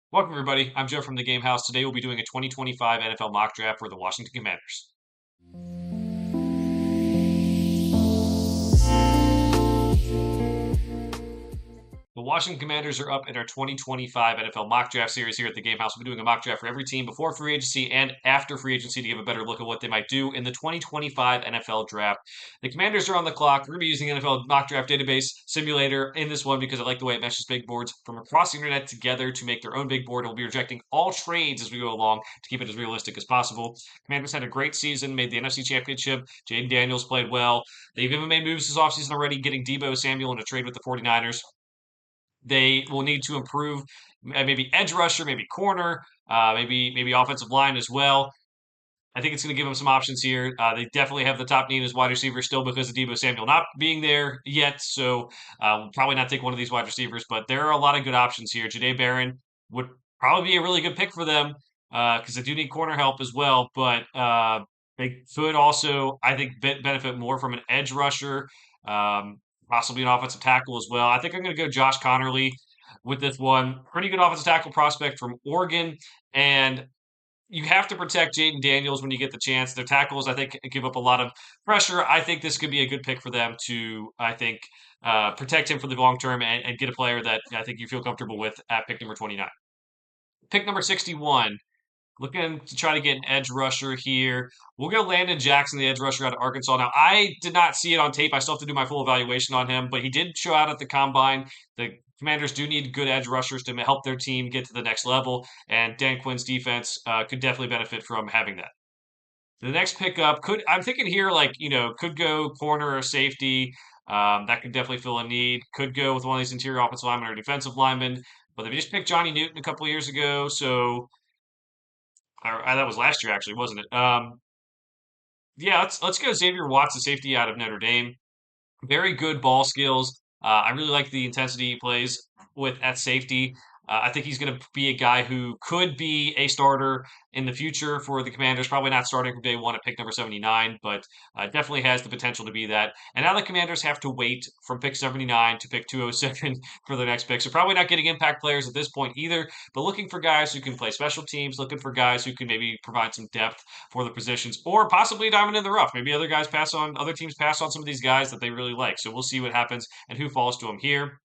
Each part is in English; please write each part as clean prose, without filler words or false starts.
Welcome, everybody. I'm Joe from the Game House. Today we'll be doing a 2025 NFL mock draft for the Washington Commanders. The Washington Commanders are up in our 2025 NFL mock draft series here at the Game House. We'll be doing a mock draft for every team before free agency and after free agency to give a better look at what they might do in the 2025 NFL draft. The Commanders are on the clock. We're going to be using the NFL mock draft database simulator in this one because I like the way it meshes big boards from across the internet together to make their own big board. We'll be rejecting all trades as we go along to keep it as realistic as possible. Commanders had a great season, made the NFC Championship. Jaden Daniels played well. They've even made moves this offseason already, getting Deebo Samuel in a trade with the 49ers. They will need to improve maybe edge rusher, maybe corner, maybe offensive line as well. I think it's going to give them some options here. They definitely have the top need as wide receiver still because of Deebo Samuel not being there yet. So we'll probably not take one of these wide receivers, but there are a lot of good options here. Jahdae Barron would probably be a really good pick for them because they do need corner help as well. But they could also, I think, benefit more from an edge rusher, um, possibly an offensive tackle as well. I think I'm going to go Josh Connerly with this one. Pretty good offensive tackle prospect from Oregon. And you have to protect Jaden Daniels when you get the chance. Their tackles, I think, give up a lot of pressure. I think this could be a good pick for them to, I think, protect him for the long term and get a player that I think you feel comfortable with at pick number 29. Pick number 61. Looking to try to get an edge rusher here. We'll go Landon Jackson, the edge rusher out of Arkansas. Now, I did not see it on tape. I still have to do my full evaluation on him, but he did show out at the combine. The Commanders do need good edge rushers to help their team get to the next level, and Dan Quinn's defense could definitely benefit from having that. The next pickup I'm thinking here like could go corner or safety. That could definitely fill a need. Could go with one of these interior offensive linemen or defensive linemen. But they just picked Johnny Newton a couple of years ago, so that was last year actually, wasn't it? Yeah, let's go Xavier Watts, the safety out of Notre Dame. Very good ball skills. I really like the intensity he plays with at safety. I think he's going to be a guy who could be a starter in the future for the Commanders. Probably not starting from day one at pick number 79, but definitely has the potential to be that. And now the Commanders have to wait from pick 79 to pick 207 for their next pick. So probably not getting impact players at this point either, but looking for guys who can play special teams, looking for guys who can maybe provide some depth for the positions, or possibly a diamond in the rough. Maybe other teams pass on some of these guys that they really like. So we'll see what happens and who falls to them here.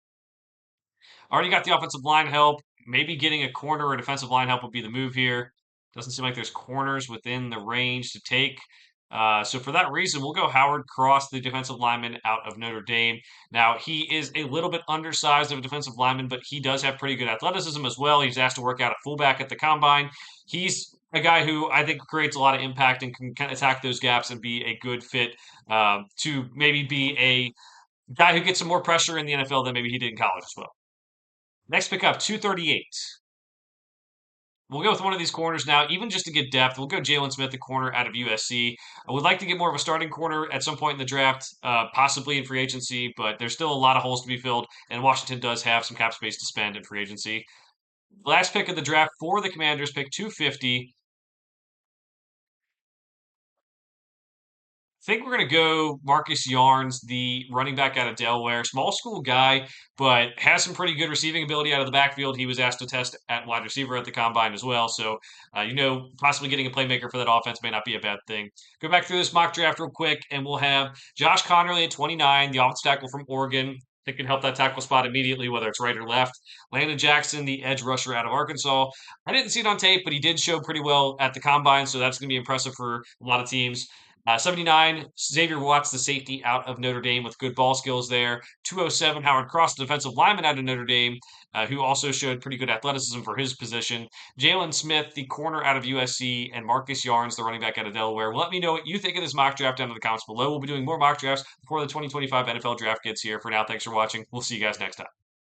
Already got the offensive line help. Maybe getting a corner or defensive line help would be the move here. Doesn't seem like there's corners within the range to take. So for that reason, we'll go Howard Cross, the defensive lineman out of Notre Dame. Now, he is a little bit undersized of a defensive lineman, but he does have pretty good athleticism as well. He's asked to work out at fullback at the combine. He's a guy who I think creates a lot of impact and can kind of attack those gaps and be a good fit to maybe be a guy who gets some more pressure in the NFL than maybe he did in college as well. Next pickup, 238. We'll go with one of these corners now, even just to get depth. We'll go Jalen Smith, the corner out of USC. I would like to get more of a starting corner at some point in the draft, possibly in free agency, but there's still a lot of holes to be filled, and Washington does have some cap space to spend in free agency. Last pick of the draft for the Commanders, pick 250. Think we're going to go Marcus Yarns, the running back out of Delaware. Small school guy, but has some pretty good receiving ability out of the backfield. He was asked to test at wide receiver at the combine as well. So, possibly getting a playmaker for that offense may not be a bad thing. Go back through this mock draft real quick, and we'll have Josh Connerly at 29, the offensive tackle from Oregon. That can help that tackle spot immediately, whether it's right or left. Landon Jackson, the edge rusher out of Arkansas. I didn't see it on tape, but he did show pretty well at the combine, so that's going to be impressive for a lot of teams. 79, Xavier Watts, the safety out of Notre Dame with good ball skills there. 207, Howard Cross, the defensive lineman out of Notre Dame, who also showed pretty good athleticism for his position. Jalen Smith, the corner out of USC, and Marcus Yarns, the running back out of Delaware. Let me know what you think of this mock draft down in the comments below. We'll be doing more mock drafts before the 2025 NFL draft gets here. For now, thanks for watching. We'll see you guys next time.